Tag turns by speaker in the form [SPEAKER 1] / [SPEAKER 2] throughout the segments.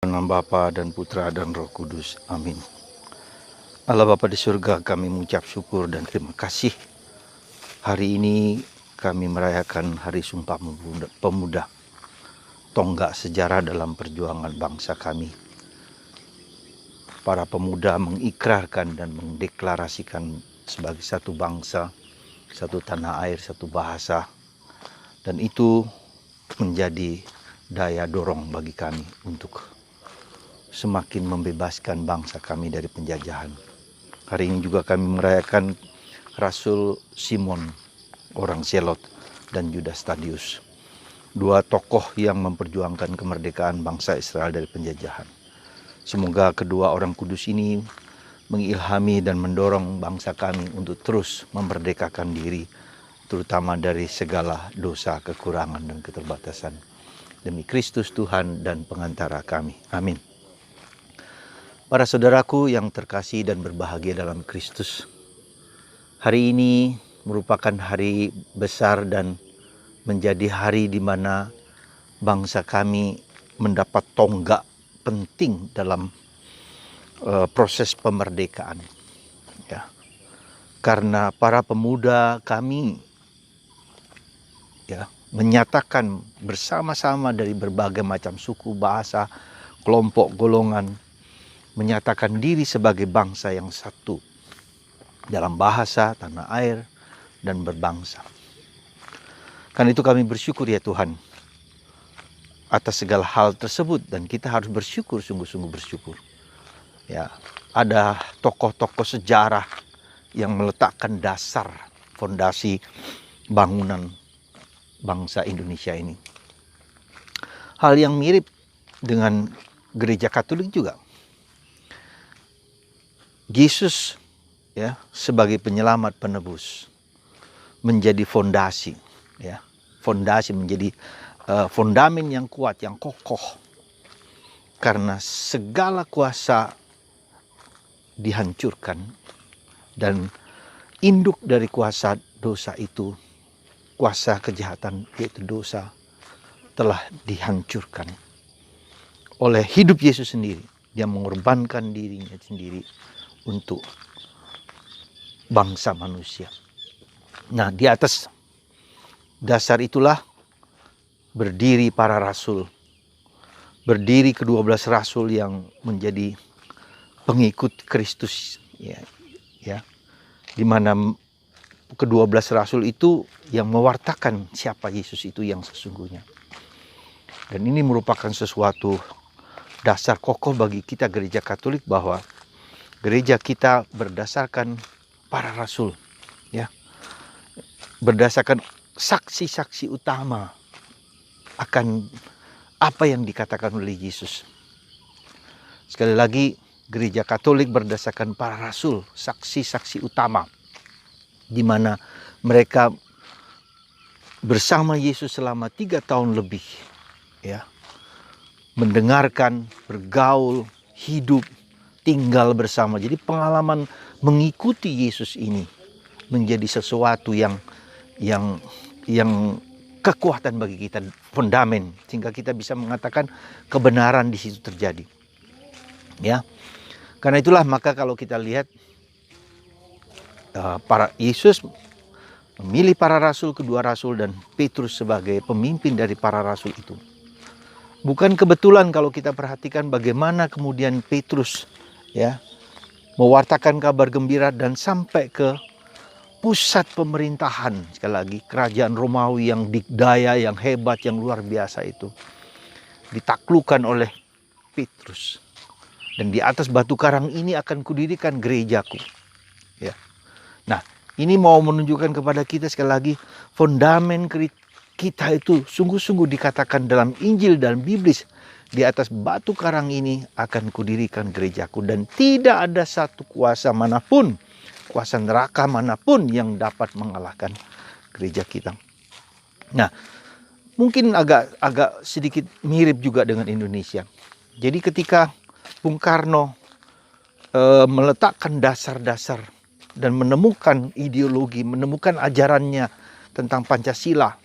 [SPEAKER 1] Nama Bapa dan Putra dan Roh Kudus. Amin. Allah Bapa di surga, kami mengucap syukur dan terima kasih. Hari ini kami merayakan Hari Sumpah Pemuda, tonggak sejarah dalam perjuangan bangsa kami. Para pemuda mengikrarkan dan mendeklarasikan sebagai satu bangsa, satu tanah air, satu bahasa. Dan itu menjadi daya dorong bagi kami untuk semakin membebaskan bangsa kami dari penjajahan. Hari ini juga kami merayakan Rasul Simon, orang Selot, dan Judas Tadius. Dua tokoh yang memperjuangkan kemerdekaan bangsa Israel dari penjajahan. Semoga kedua orang kudus ini mengilhami dan mendorong bangsa kami untuk terus memerdekakan diri, terutama dari segala dosa, kekurangan, dan keterbatasan. Demi Kristus Tuhan dan pengantara kami. Amin. Para saudaraku yang terkasih dan berbahagia dalam Kristus, hari ini merupakan hari besar dan menjadi hari di mana bangsa kami mendapat tonggak penting dalam proses pemerdekaan. Ya. Karena para pemuda kami menyatakan bersama-sama dari berbagai macam suku, bahasa, kelompok, golongan, menyatakan diri sebagai bangsa yang satu dalam bahasa, tanah air, dan berbangsa. Karena itu kami bersyukur ya Tuhan atas segala hal tersebut, dan kita harus bersyukur, sungguh-sungguh bersyukur. Ya, ada tokoh-tokoh sejarah yang meletakkan dasar fondasi bangunan bangsa Indonesia ini. Hal yang mirip dengan gereja Katolik juga. Yesus sebagai penyelamat penebus menjadi fondasi, fondasi menjadi fondamen yang kuat, yang kokoh, karena segala kuasa dihancurkan dan induk dari kuasa dosa itu, kuasa kejahatan yaitu dosa, telah dihancurkan oleh hidup Yesus sendiri. Dia mengorbankan dirinya sendiri untuk bangsa manusia. Nah, di atas dasar itulah berdiri para rasul. Berdiri ke-12 rasul yang menjadi pengikut Kristus, di mana ke-12 rasul itu yang mewartakan siapa Yesus itu yang sesungguhnya. Dan ini merupakan sesuatu dasar kokoh bagi kita gereja Katolik, bahwa gereja kita berdasarkan para rasul, berdasarkan saksi-saksi utama akan apa yang dikatakan oleh Yesus. Sekali lagi, gereja Katolik berdasarkan para rasul, saksi-saksi utama, di mana mereka bersama Yesus selama 3 tahun lebih, mendengarkan, bergaul, hidup, tinggal bersama. Jadi pengalaman mengikuti Yesus ini menjadi sesuatu yang kekuatan bagi kita, fondamen, sehingga kita bisa mengatakan kebenaran di situ terjadi. Karena itulah maka kalau kita lihat para Yesus memilih para rasul, kedua rasul, dan Petrus sebagai pemimpin dari para rasul itu. Bukan kebetulan kalau kita perhatikan bagaimana kemudian Petrus mewartakan kabar gembira dan sampai ke pusat pemerintahan, sekali lagi kerajaan Romawi yang dikdaya, yang hebat, yang luar biasa itu ditaklukkan oleh Petrus. Dan di atas batu karang ini akan kudirikan gerejaku. Nah, ini mau menunjukkan kepada kita sekali lagi, fondamen kita itu sungguh-sungguh dikatakan dalam Injil dan Biblis, di atas batu karang ini akan kudirikan gerejaku, dan tidak ada satu kuasa manapun, kuasa neraka manapun yang dapat mengalahkan gereja kita. Nah, mungkin agak sedikit mirip juga dengan Indonesia. Jadi ketika Bung Karno meletakkan dasar-dasar dan menemukan ideologi, menemukan ajarannya tentang Pancasila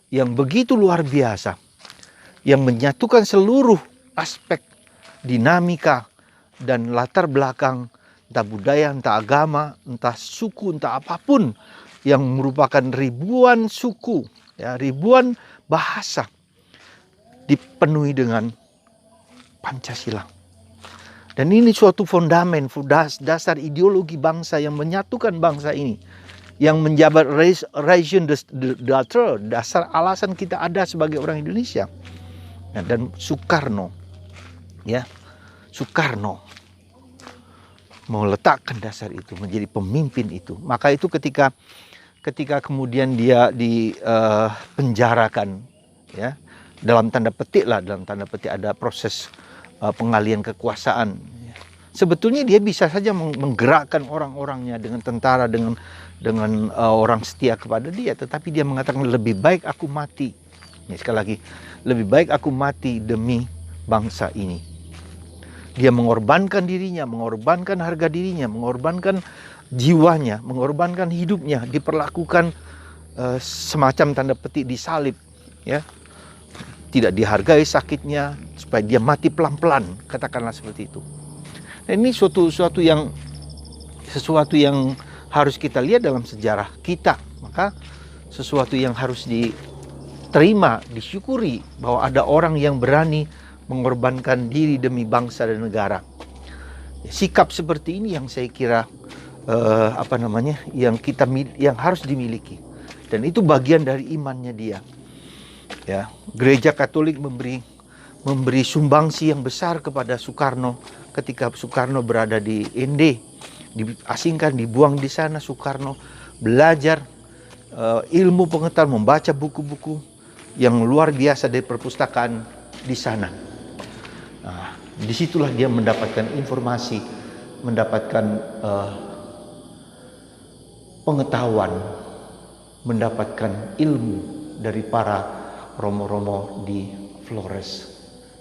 [SPEAKER 1] yang begitu luar biasa, yang menyatukan seluruh aspek dinamika dan latar belakang, entah budaya, entah agama, entah suku, entah apapun, yang merupakan ribuan suku, ya, ribuan bahasa, dipenuhi dengan Pancasila. Dan ini suatu fondamen, dasar ideologi bangsa yang menyatukan bangsa ini, yang menjabat raison d'être, dasar alasan kita ada sebagai orang Indonesia. Dan Soekarno, ya, Soekarno meletakkan dasar itu, menjadi pemimpin itu. Maka itu ketika kemudian dia dipenjarakan, ya, dalam tanda petik ada proses pengalihan kekuasaan. Sebetulnya dia bisa saja menggerakkan orang-orangnya dengan tentara, dengan orang setia kepada dia, tetapi dia mengatakan lebih baik aku mati. Ya, sekali lagi, lebih baik aku mati demi bangsa ini. Dia mengorbankan dirinya, mengorbankan harga dirinya, mengorbankan jiwanya, mengorbankan hidupnya, diperlakukan semacam tanda petik disalib, ya. Tidak dihargai sakitnya, supaya dia mati pelan-pelan, katakanlah seperti itu. Dan ini sesuatu yang harus kita lihat dalam sejarah kita. Maka sesuatu yang harus diterima, disyukuri, bahwa ada orang yang berani mengorbankan diri demi bangsa dan negara. Sikap seperti ini yang saya kira yang harus dimiliki, dan itu bagian dari imannya dia. Ya, Gereja Katolik memberi sumbangsi yang besar kepada Soekarno ketika Soekarno berada di ND, diasingkan, dibuang di sana. Soekarno belajar ilmu pengetahuan, membaca buku-buku yang luar biasa dari perpustakaan di sana. Nah, disitulah dia mendapatkan informasi, mendapatkan pengetahuan, mendapatkan ilmu dari para romo-romo di Flores.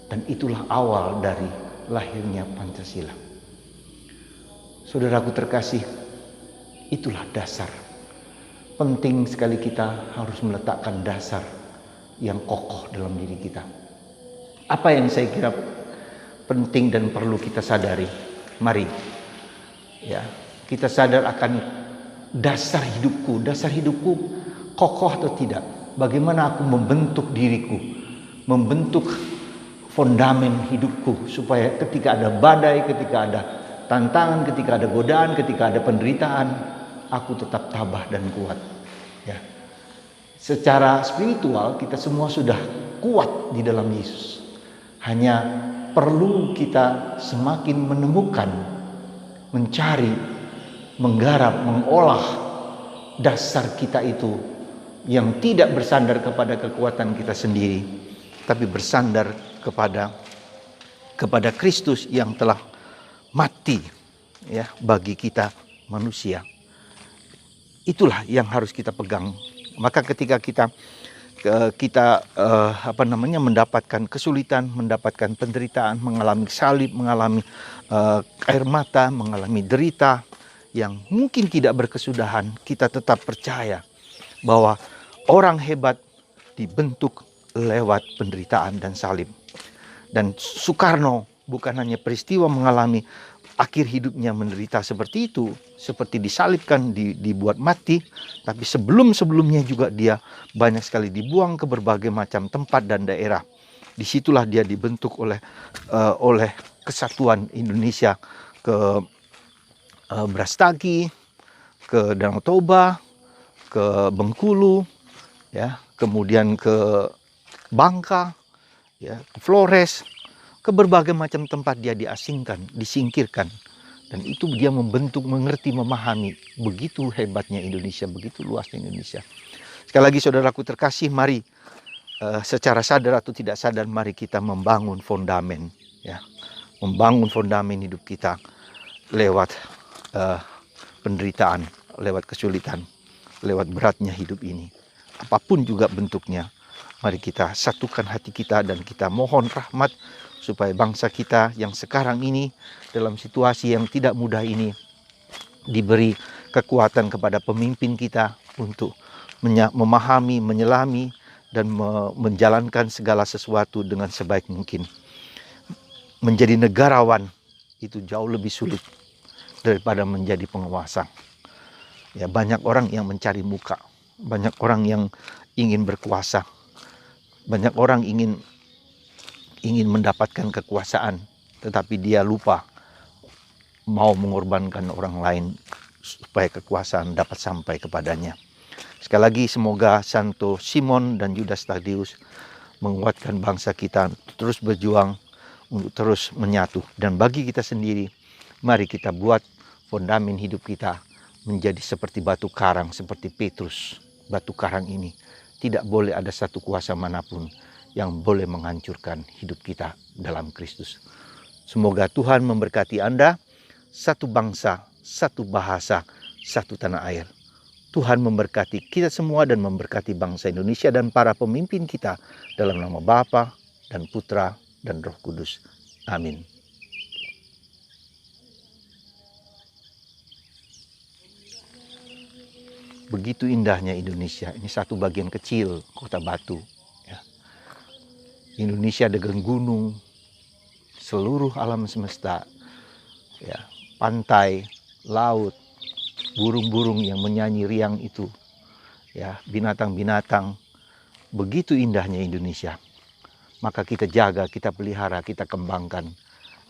[SPEAKER 1] Dan itulah awal dari lahirnya Pancasila. Saudaraku terkasih, itulah dasar. Penting sekali kita harus meletakkan dasar yang kokoh dalam diri kita. Apa yang saya kira penting dan perlu kita sadari? Mari, ya, kita sadar akan dasar hidupku kokoh atau tidak. Bagaimana aku membentuk diriku, membentuk fondamen hidupku, supaya ketika ada badai, ketika ada tantangan, ketika ada godaan, ketika ada penderitaan, aku tetap tabah dan kuat. Ya. Secara spiritual kita semua sudah kuat di dalam Yesus. Hanya perlu kita semakin menemukan, mencari, menggarap, mengolah dasar kita itu, yang tidak bersandar kepada kekuatan kita sendiri, tapi bersandar kepada Kristus yang telah mati, ya, bagi kita manusia. Itulah yang harus kita pegang. Maka ketika kita mendapatkan kesulitan, mendapatkan penderitaan, mengalami salib, mengalami air mata, mengalami derita yang mungkin tidak berkesudahan, kita tetap percaya bahwa orang hebat dibentuk lewat penderitaan dan salib. Dan Soekarno bukan hanya peristiwa mengalami akhir hidupnya menderita seperti itu, seperti disalibkan, dibuat mati, tapi sebelumnya juga dia banyak sekali dibuang ke berbagai macam tempat dan daerah. Disitulah dia dibentuk oleh Kesatuan Indonesia, ke Brastagi, ke Danau Toba, ke Bengkulu, ya, kemudian ke Bangka, ya, ke Flores, ke berbagai macam tempat dia diasingkan, disingkirkan. Dan itu dia membentuk, mengerti, memahami. Begitu hebatnya Indonesia, begitu luasnya Indonesia. Sekali lagi saudaraku terkasih, mari secara sadar atau tidak sadar, mari kita membangun fondamen, ya, membangun fondamen hidup kita lewat penderitaan, lewat kesulitan, lewat beratnya hidup ini. Apapun juga bentuknya, mari kita satukan hati kita dan kita mohon rahmat supaya bangsa kita yang sekarang ini dalam situasi yang tidak mudah ini diberi kekuatan kepada pemimpin kita untuk memahami, menyelami, dan menjalankan segala sesuatu dengan sebaik mungkin. menjadi negarawan itu jauh lebih sulit daripada menjadi penguasa. Ya, banyak orang yang mencari muka, banyak orang yang ingin berkuasa, banyak orang ingin mendapatkan kekuasaan, tetapi dia lupa mau mengorbankan orang lain supaya kekuasaan dapat sampai kepadanya. Sekali lagi semoga Santo Simon dan Judas Tadeus menguatkan bangsa kita terus berjuang untuk terus menyatu. Dan bagi kita sendiri, mari kita buat fondamen hidup kita menjadi seperti batu karang, seperti Petrus. Batu karang ini tidak boleh ada satu kuasa manapun yang boleh menghancurkan hidup kita dalam Kristus. Semoga Tuhan memberkati Anda, satu bangsa, satu bahasa, satu tanah air. Tuhan memberkati kita semua dan memberkati bangsa Indonesia dan para pemimpin kita dalam nama Bapa dan Putra dan Roh Kudus. Amin. Begitu indahnya Indonesia. Ini satu bagian kecil Kota Batu. Ya. Indonesia dengan gunung, seluruh alam semesta, ya, pantai, laut, burung-burung yang menyanyi riang itu, ya, binatang-binatang. Begitu indahnya Indonesia. Maka kita jaga, kita pelihara, kita kembangkan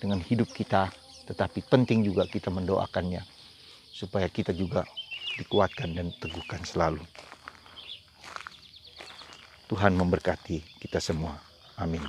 [SPEAKER 1] dengan hidup kita. Tetapi penting juga kita mendoakannya supaya kita juga dikuatkan dan teguhkan selalu. Tuhan memberkati kita semua. Amin.